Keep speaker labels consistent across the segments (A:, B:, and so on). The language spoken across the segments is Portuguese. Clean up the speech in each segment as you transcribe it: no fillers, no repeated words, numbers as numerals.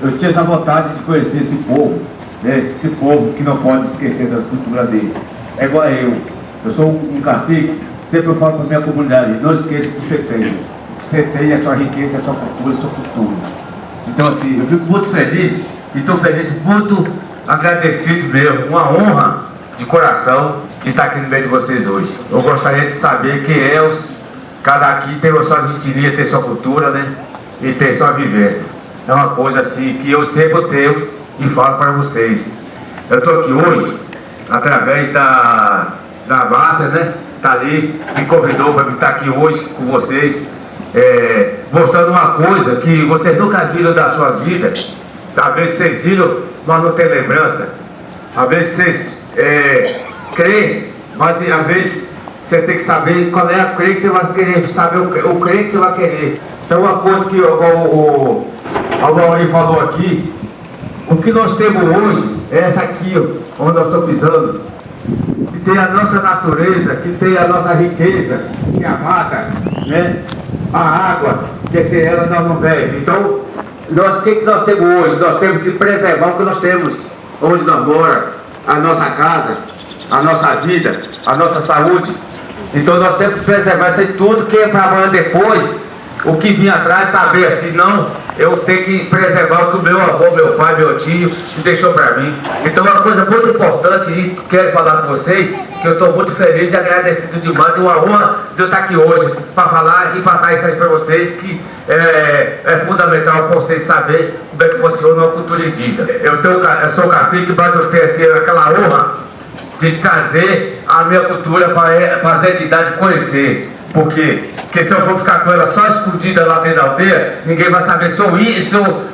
A: eu tinha essa vontade de conhecer esse povo, né? Esse povo que não pode esquecer das culturas deles. É igual eu sou um cacique, sempre eu falo para a minha comunidade, não esqueça o que você tem. O que você tem é a sua riqueza, é a sua cultura, a sua cultura. Então assim, eu fico muito feliz e estou feliz, muito agradecido mesmo, uma honra de coração de estar aqui no meio de vocês hoje. Eu gostaria de saber quem é cada aqui tem a sua etnia, tem sua cultura, né? E tem sua vivência. É uma coisa assim que eu sempre tenho e falo para vocês. Eu estou aqui hoje através da Márcia, né? Tá ali, me convidou para estar aqui hoje com vocês, mostrando uma coisa que vocês nunca viram das suas vidas. Às vezes vocês viram, mas não tem lembrança. Às vezes vocês creem, mas às vezes você tem que saber qual é a crença que você vai querer, saber o crença que você vai querer. Então uma coisa que o Mauri falou aqui, o que nós temos hoje é essa aqui, ó, onde nós estamos pisando, que tem a nossa natureza, que tem a nossa riqueza, que é a mata, né? A água, que sem ela nós não bebemos. Então, o que nós temos hoje? Nós temos que preservar o que nós temos, onde nós moramos, a nossa casa, a nossa vida, a nossa saúde. Então nós temos que preservar isso aí tudo, que é para amanhã depois, o que vinha atrás, saber assim, não, eu tenho que preservar o que o meu avô, meu pai, meu tio me deixou para mim. Então é uma coisa muito importante e quero falar com vocês, que eu estou muito feliz e agradecido demais, e uma honra de eu estar aqui hoje para falar e passar isso aí para vocês, que é fundamental para vocês saberem como é que funciona a cultura indígena. Eu sou cacique, mas eu tenho assim, aquela honra de trazer a minha cultura para as entidades conhecer. Porque se eu for ficar com ela só escondida lá dentro da aldeia, ninguém vai saber se sou índio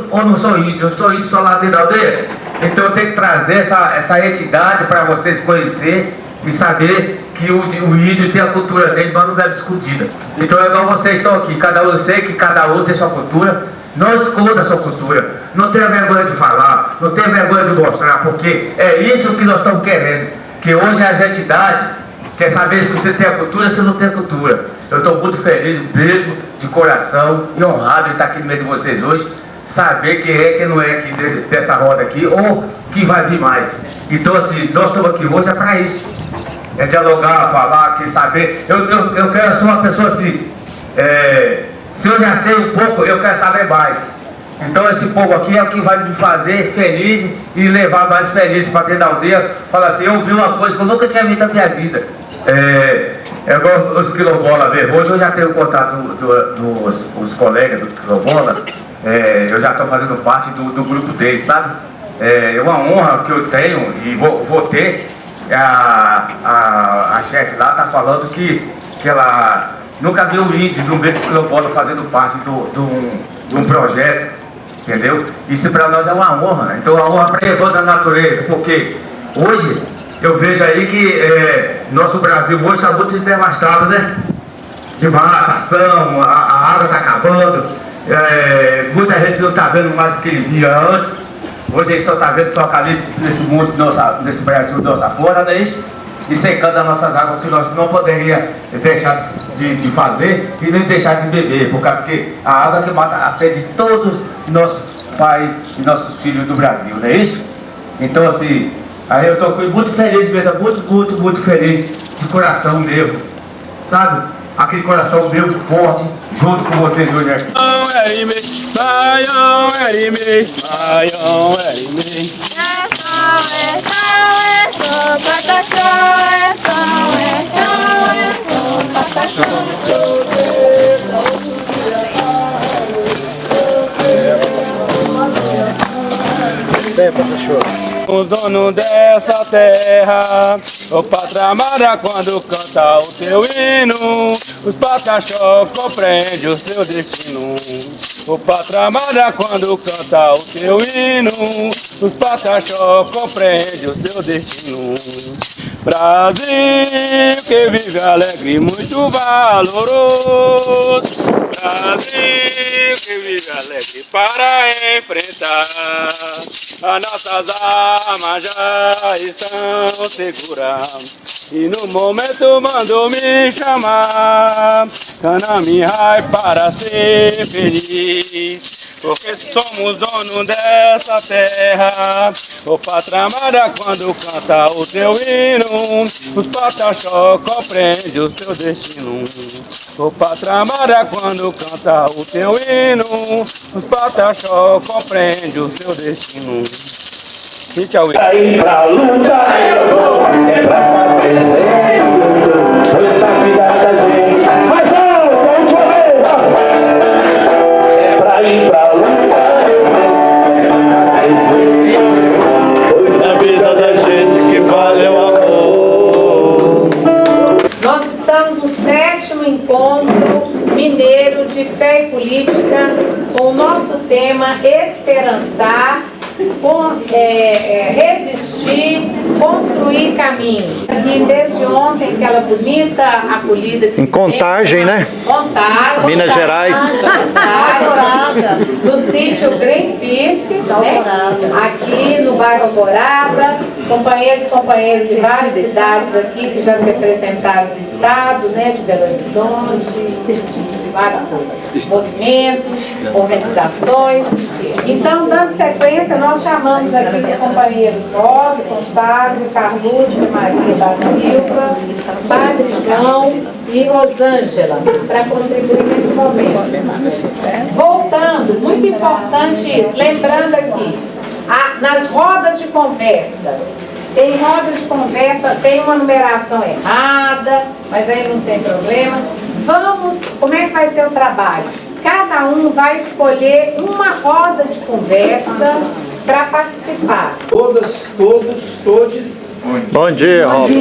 A: ou não sou índio. Eu sou índio só lá dentro da aldeia. Então eu tenho que trazer essa entidade para vocês conhecer e saber que o índio tem a cultura dele, mas não deve escondida. Então é igual vocês estão aqui, eu sei que cada um tem sua cultura. Não esconda a sua cultura, não tenha vergonha de falar, não tenha vergonha de mostrar, porque é isso que nós estamos querendo. Que hoje as entidades quer saber se você tem a cultura ou se não tem a cultura. Eu estou muito feliz mesmo, de coração, e honrado de estar aqui no meio de vocês hoje, saber quem é, quem não é aqui dessa roda aqui, ou que vai vir mais. Então assim, nós estamos aqui hoje é para isso. É dialogar, falar, quem saber. Eu quero ser uma pessoa assim, se eu já sei um pouco, eu quero saber mais. Então esse povo aqui é o que vai me fazer feliz e levar mais feliz para dentro da aldeia. Falar assim, eu vi uma coisa que eu nunca tinha visto na minha vida. É igual os quilombolas mesmo. Hoje eu já tenho contato dos colegas do quilombola. Eu já estou fazendo parte do grupo deles, sabe? É uma honra que eu tenho e vou ter. A chefe lá está falando que ela nunca viu um índio no meio dos quilombolas fazendo parte de um projeto, entendeu? Isso para nós é uma honra. Então a honra preservando a natureza, porque hoje eu vejo aí que nosso Brasil hoje está muito devastado, né? De matação, a água está acabando, muita gente não está vendo mais o que ele via antes. Hoje a gente só está vendo só eucalipto nesse mundo, nesse Brasil, nossa fora, não é isso? E secando as nossas águas, que nós não poderíamos deixar de fazer e nem deixar de beber, por causa que a água que mata a sede de todos nossos pais e nossos filhos do Brasil, não é isso? Então assim, aí eu estou muito feliz mesmo, muito feliz, de coração mesmo, sabe? Aquele coração meu forte, junto com vocês hoje aqui.
B: O dono dessa terra, o Patramara, quando canta o teu hino, os Pataxó compreendem o seu destino. O Patramara, quando canta o teu hino, os Pataxó compreendem o seu destino. Brasil que vive alegre, muito valoroso. Brasil que vive alegre para enfrentar as nossas armas já estão seguras, e no momento mandou me chamar. Canamihai para ser feliz, porque somos donos dessa terra. O Pátria amada quando canta o teu hino, os pataxó compreendem o seu destino. O Pátria amada quando canta o teu hino, os pataxó compreendem o seu destino. E tchau.
C: Aí pra luta eu vou, sempre aparecendo, pois na vida da gente. Mas vamos ver! É pra ir pra luta eu vou, sempre aparecendo, pois na vida da gente que vale o amor.
D: Nós estamos no 7º Encontro Mineiro de Fé e Política, com o nosso tema Esperançar, resistir, construir caminhos. E desde ontem, aquela bonita acolhida que
E: em Contagem, né?
D: Contagem,
E: Minas Gerais.
D: no sítio Greenpeace, né? Aqui no bairro Alvorada, companheiros e companheiras de várias cidades aqui que já se apresentaram do estado, né? De Belo Horizonte, de vários outros movimentos, organizações. Então, dando sequência, nós chamamos aqui os companheiros Robson, Sábio, Carlúcia, Maria da Silva, Padre João e Rosângela, para contribuir nesse momento. Voltando, muito importante isso, lembrando aqui, nas rodas de conversa, tem rodas de conversa, tem uma numeração errada, mas aí não tem problema. Como é que vai ser o trabalho? Cada um vai escolher uma roda de conversa para participar.
F: Todas, todos, todes.
E: Bom dia, Rob.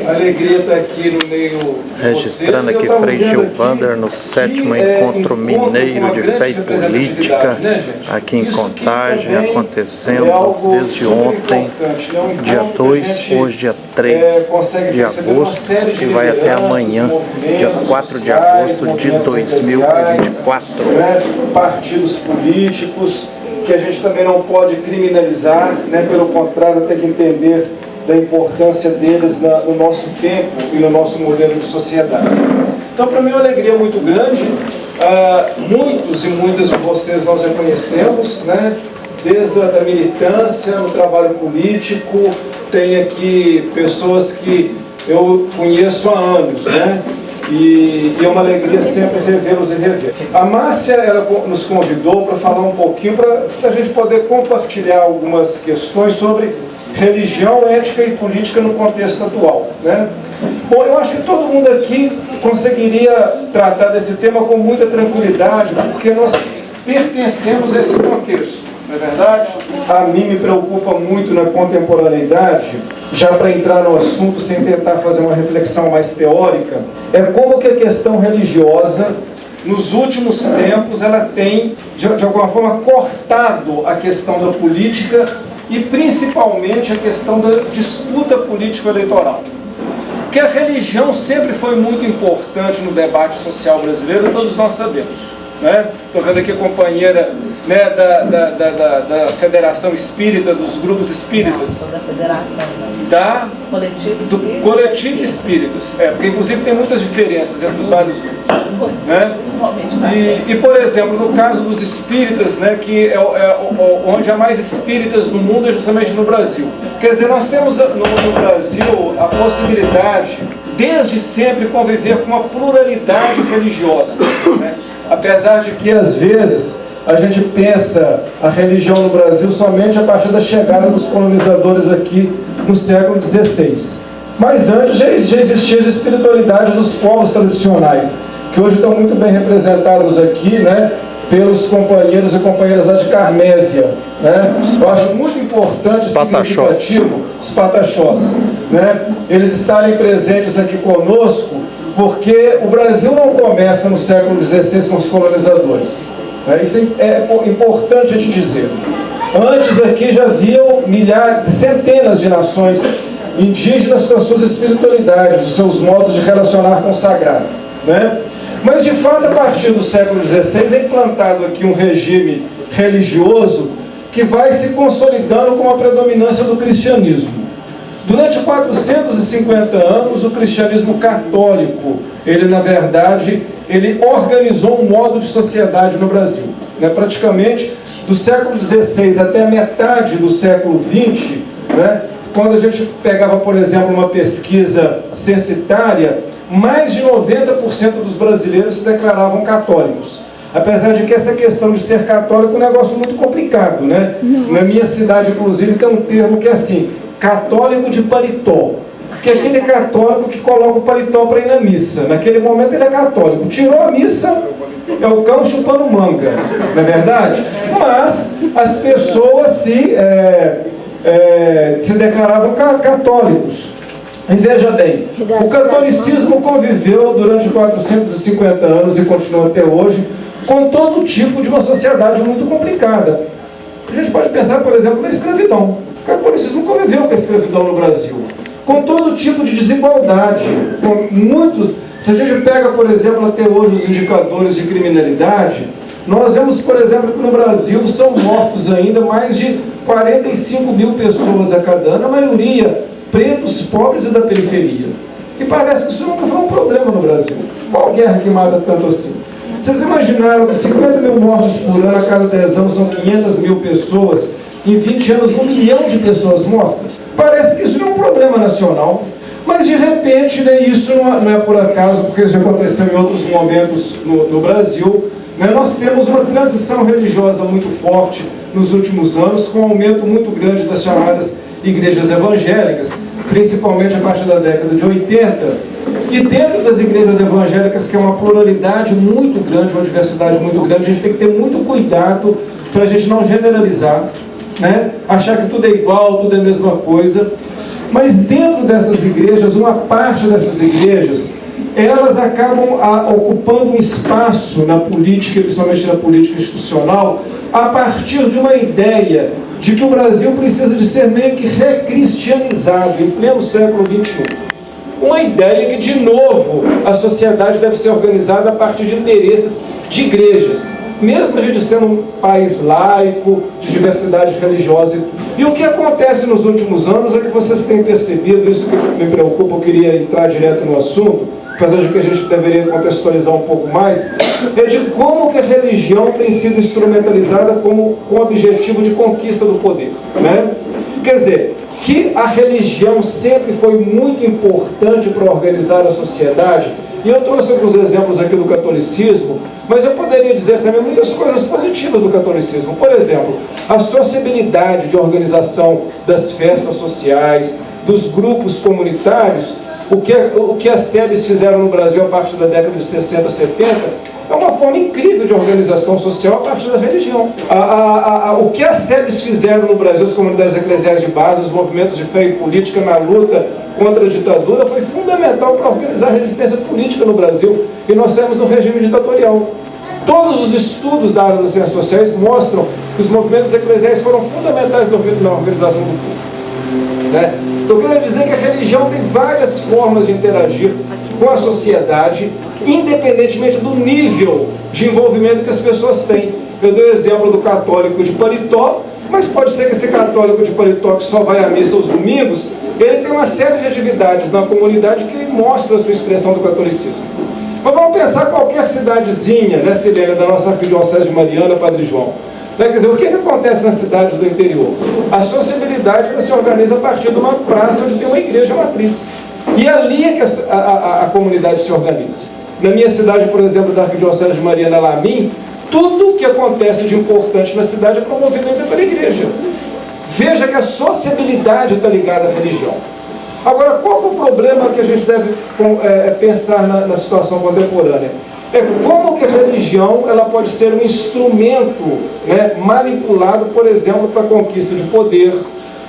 F: Alegria estar aqui no meio de
E: Registrando
F: vocês.
E: aqui Frei Gilvander no 7º Encontro Mineiro de Fé e Política, aqui em Contagem, acontecendo desde ontem, dia 2, hoje dia 3 de agosto, e vai até amanhã, dia 4 de agosto de 2024.
F: Partidos políticos, que a gente também não pode criminalizar, né? Pelo contrário, tem que entender da importância deles no nosso tempo e no nosso modelo de sociedade. Então, para mim é uma alegria muito grande. Muitos e muitas de vocês nós já conhecemos, né? Desde a militância, no trabalho político, tem aqui pessoas que eu conheço há anos, né? E é uma alegria sempre revê-los e rever. A Márcia, ela nos convidou para falar um pouquinho, para a gente poder compartilhar algumas questões sobre religião, ética e política no contexto atual, né? Bom, eu acho que todo mundo aqui conseguiria tratar desse tema com muita tranquilidade, porque nós pertencemos a esse contexto. Não é verdade? A mim me preocupa muito na contemporaneidade, já para entrar no assunto sem tentar fazer uma reflexão mais teórica, é como que a questão religiosa, nos últimos tempos, ela tem, de alguma forma, cortado a questão da política e principalmente a questão da disputa político-eleitoral. Porque a religião sempre foi muito importante no debate social brasileiro, todos nós sabemos. Estou vendo aqui a companheira, né, da Federação Espírita, dos grupos espíritas.
D: Da Federação.
F: Do Coletivo Espíritas. Porque inclusive tem muitas diferenças entre os vários grupos. Né? E, por exemplo, no caso dos espíritas, né, que onde há mais espíritas no mundo é justamente no Brasil. Quer dizer, nós temos no Brasil a possibilidade, desde sempre, conviver com uma pluralidade religiosa. Né? Apesar de que, às vezes, a gente pensa a religião no Brasil somente a partir da chegada dos colonizadores aqui no século XVI. Mas antes já existiam as espiritualidades dos povos tradicionais, que hoje estão muito bem representados aqui, né, pelos companheiros e companheiras lá de Carmésia. Né? Eu acho muito importante e significativo os pataxós, né, eles estarem presentes aqui conosco, porque o Brasil não começa no século XVI com os colonizadores. Isso é importante a gente dizer. Antes aqui já haviam centenas de nações indígenas com as suas espiritualidades, os seus modos de relacionar com o sagrado. Né? Mas, de fato, a partir do século XVI é implantado aqui um regime religioso que vai se consolidando com a predominância do cristianismo. Durante 450 anos, o cristianismo católico, ele na verdade, ele organizou um modo de sociedade no Brasil. Né? Praticamente, do século XVI até a metade do século XX, né? Quando a gente pegava, por exemplo, uma pesquisa censitária, mais de 90% dos brasileiros se declaravam católicos. Apesar de que essa questão de ser católico é um negócio muito complicado, né? Na minha cidade, inclusive, tem um termo que é assim, católico de paletó. Que é aquele católico que coloca o paletó para ir na missa. Naquele momento ele é católico. Tirou a missa, é o cão chupando manga, não é verdade? Mas as pessoas se declaravam católicos. E veja bem, o catolicismo conviveu durante 450 anos e continua até hoje com todo tipo de uma sociedade muito complicada. A gente pode pensar, por exemplo, na escravidão. O catolicismo conviveu com a escravidão no Brasil, com todo tipo de desigualdade, com muitos. Se a gente pega, por exemplo, até hoje os indicadores de criminalidade, nós vemos, por exemplo, que no Brasil são mortos ainda mais de 45 mil pessoas a cada ano, a maioria pretos, pobres e da periferia. E parece que isso nunca foi um problema no Brasil. Qual guerra que mata tanto assim? Vocês imaginaram que 50 mil mortes por ano a cada 10 anos são 500 mil pessoas, em 20 anos 1 milhão de pessoas mortas? Parece que isso não é um problema nacional. Mas de repente, né, isso não é por acaso, porque isso já aconteceu em outros momentos no Brasil. Né, nós temos uma transição religiosa muito forte nos últimos anos, com um aumento muito grande das chamadas igrejas evangélicas, principalmente a partir da década de 80. E dentro das igrejas evangélicas, que é uma pluralidade muito grande, uma diversidade muito grande, a gente tem que ter muito cuidado para a gente não generalizar, né? Achar que tudo é igual, tudo é a mesma coisa. Mas dentro dessas igrejas, uma parte dessas igrejas, elas acabam ocupando um espaço na política, principalmente na política institucional, a partir de uma ideia de que o Brasil precisa de ser meio que recristianizado em pleno século XXI. Uma ideia que, de novo, a sociedade deve ser organizada a partir de interesses de igrejas, mesmo a gente sendo um país laico, de diversidade religiosa. E o que acontece nos últimos anos é que vocês têm percebido, isso que me preocupa, eu queria entrar direto no assunto, apesar de que a gente deveria contextualizar um pouco mais, é de como que a religião tem sido instrumentalizada com o objetivo de conquista do poder. Né? Quer dizer, que a religião sempre foi muito importante para organizar a sociedade, e eu trouxe alguns exemplos aqui do catolicismo, mas eu poderia dizer também muitas coisas positivas do catolicismo. Por exemplo, a sociabilidade de organização das festas sociais, dos grupos comunitários. O que as SEBs fizeram no Brasil a partir da década de 60, 70, é uma forma incrível de organização social a partir da religião. O que as SEBs fizeram no Brasil, as comunidades eclesiais de base, os movimentos de fé e política na luta contra a ditadura, foi fundamental para organizar a resistência política no Brasil, e nós saímos do regime ditatorial. Todos os estudos da área das ciências sociais mostram que os movimentos eclesiais foram fundamentais na organização do povo. Né? Então, eu quero dizer que a religião tem várias formas de interagir com a sociedade, independentemente do nível de envolvimento que as pessoas têm. Eu dei o exemplo do católico de paletó, mas pode ser que esse católico de paletó que só vai à missa aos domingos, ele tem uma série de atividades na comunidade que mostram a sua expressão do catolicismo. Mas vamos pensar qualquer cidadezinha, né, Silene, da nossa arquidiocese de Mariana, Padre João. Quer dizer, o que acontece nas cidades do interior? A sociabilidade se organiza a partir de uma praça onde tem uma igreja matriz. E ali é que a comunidade se organiza. Na minha cidade, por exemplo, da arquidiocese de Mariana Lamin, tudo o que acontece de importante na cidade é promovido pela igreja. Veja que a sociabilidade está ligada à religião. Agora, qual é o problema que a gente deve pensar na situação contemporânea? É como que a religião ela pode ser um instrumento, né, manipulado, por exemplo, para a conquista de poder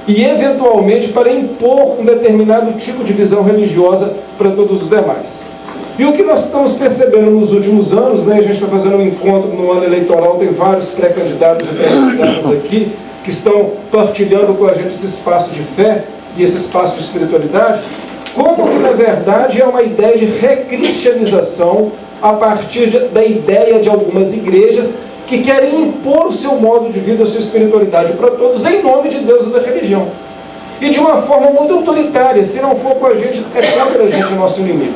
F: e, eventualmente, para impor um determinado tipo de visão religiosa para todos os demais. E o que nós estamos percebendo nos últimos anos, né, a gente está fazendo um encontro no ano eleitoral, tem vários pré-candidatos e pré-candidatas aqui que estão partilhando com a gente esse espaço de fé e esse espaço de espiritualidade, como que, na verdade, é uma ideia de recristianização a partir da ideia de algumas igrejas que querem impor o seu modo de vida, a sua espiritualidade para todos, em nome de Deus e da religião. E de uma forma muito autoritária. Se não for com a gente, é contra a gente, o nosso inimigo.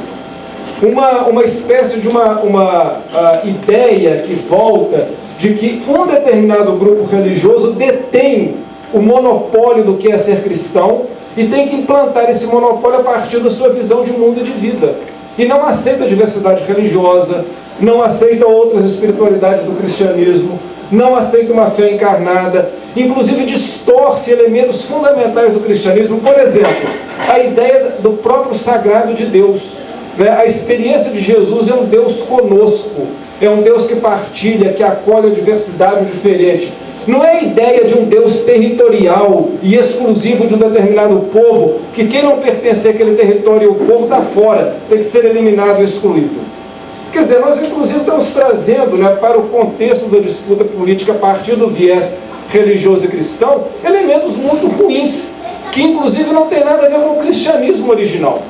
F: Uma espécie de uma ideia que volta de que um determinado grupo religioso detém o monopólio do que é ser cristão e tem que implantar esse monopólio a partir da sua visão de mundo e de vida. E não aceita a diversidade religiosa, não aceita outras espiritualidades do cristianismo, não aceita uma fé encarnada, inclusive distorce elementos fundamentais do cristianismo. Por exemplo, a ideia do próprio sagrado de Deus. A experiência de Jesus é um Deus conosco, é um Deus que partilha, que acolhe a diversidade, o diferente. Não é a ideia de um Deus territorial e exclusivo de um determinado povo, que quem não pertencer àquele território e o povo está fora, tem que ser eliminado e excluído. Quer dizer, nós inclusive estamos trazendo, para o contexto da disputa política a partir do viés religioso e cristão, elementos muito ruins, que inclusive não tem nada a ver com o cristianismo original.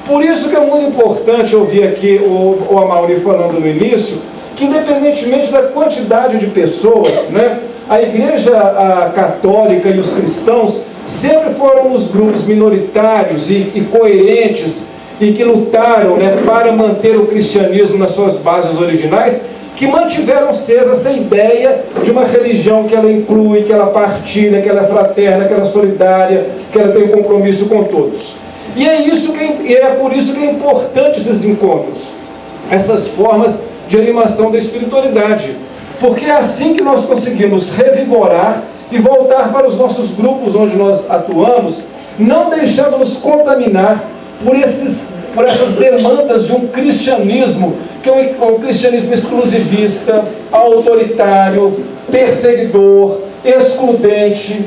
F: Por isso que é muito importante ouvir aqui o Amaury falando no início, que independentemente da quantidade de pessoas, a Igreja Católica e os cristãos sempre foram os grupos minoritários e coerentes e que lutaram para manter o cristianismo nas suas bases originais, que mantiveram acesa essa ideia de uma religião que ela inclui, que ela partilha, que ela é fraterna, que ela é solidária, que ela tem um compromisso com todos. E é por isso que é importante esses encontros, essas formas de animação da espiritualidade, porque é assim que nós conseguimos revigorar e voltar para os nossos grupos onde nós atuamos, não deixando-nos contaminar por essas demandas de um cristianismo, que é um cristianismo exclusivista, autoritário, perseguidor, excludente,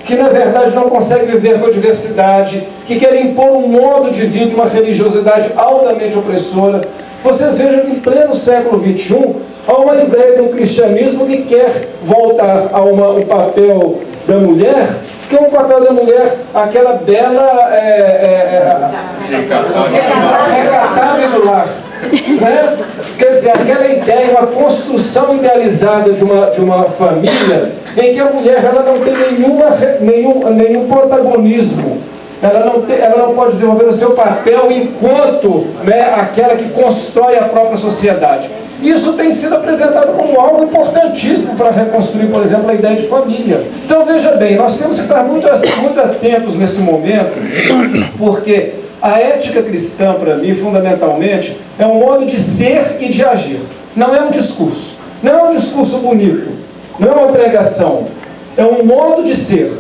F: que na verdade não consegue viver com a diversidade, que quer impor um modo de vida, uma religiosidade altamente opressora. Vocês vejam que em pleno século XXI há uma ideia de um cristianismo que quer voltar a um papel da mulher, que é um papel da mulher, aquela bela recatada e do lar. Quer dizer, aquela ideia, uma construção idealizada de uma família em que a mulher ela não tem nenhum protagonismo, ela não pode desenvolver o seu papel enquanto aquela que constrói a própria sociedade. Isso tem sido apresentado como algo importantíssimo para reconstruir, por exemplo, a ideia de família. Então veja bem, nós temos que estar muito atentos nesse momento, porque a ética cristã, para mim, fundamentalmente, é um modo de ser e de agir. Não é um discurso. Não é um discurso bonito. Não é uma pregação. É um modo de ser.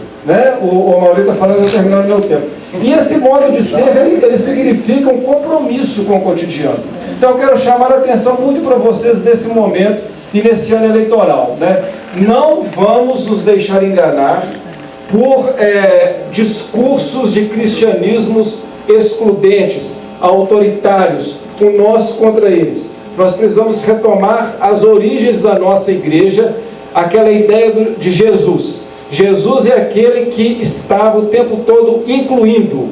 F: O Maurício está falando, eu terminando o meu tempo. E esse modo de ser, ele significa um compromisso com o cotidiano. Então eu quero chamar a atenção muito para vocês nesse momento e nesse ano eleitoral. Não vamos nos deixar enganar por discursos de cristianismos excludentes, autoritários, o nós contra eles. Nós precisamos retomar as origens da nossa igreja, aquela ideia de Jesus. Jesus é aquele que estava o tempo todo incluindo,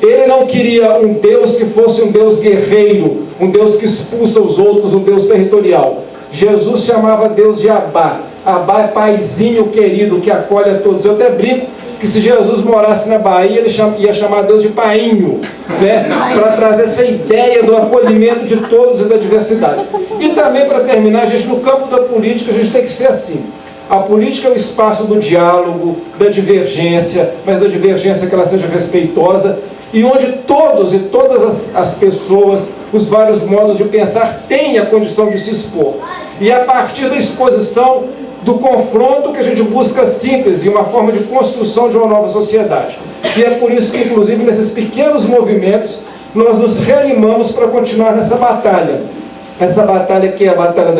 F: Ele não queria um Deus que fosse um Deus guerreiro, um Deus que expulsa os outros, um Deus territorial. Jesus chamava Deus de Abá. Abá é paizinho querido que acolhe a todos. Eu até brinco que se Jesus morasse na Bahia, ele ia chamar Deus de painho, para trazer essa ideia do acolhimento de todos e da diversidade. E também, para terminar, gente, no campo da política, a gente tem que ser assim. A política é o espaço do diálogo, da divergência, mas da divergência que ela seja respeitosa, e onde todos e todas as pessoas, os vários modos de pensar, têm a condição de se expor. E a partir da exposição, do confronto, que a gente busca a síntese, uma forma de construção de uma nova sociedade. E é por isso que, inclusive, nesses pequenos movimentos, nós nos reanimamos para continuar nessa batalha. Essa batalha que é a batalha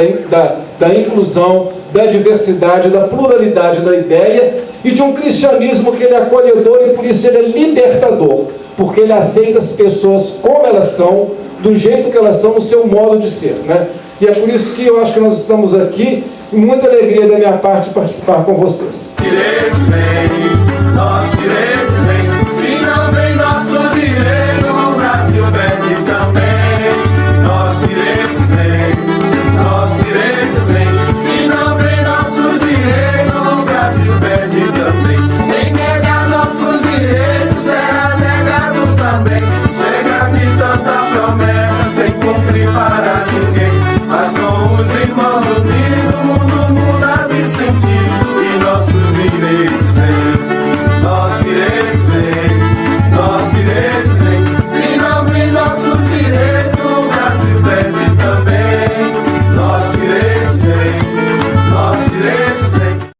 F: da inclusão, da diversidade, da pluralidade da ideia e de um cristianismo que ele é acolhedor e por isso ele é libertador, porque ele aceita as pessoas como elas são, do jeito que elas são, no seu modo de ser, E é por isso que eu acho que nós estamos aqui, e muita alegria da minha parte participar com vocês.
C: Direitos vem, nossos direitos vem,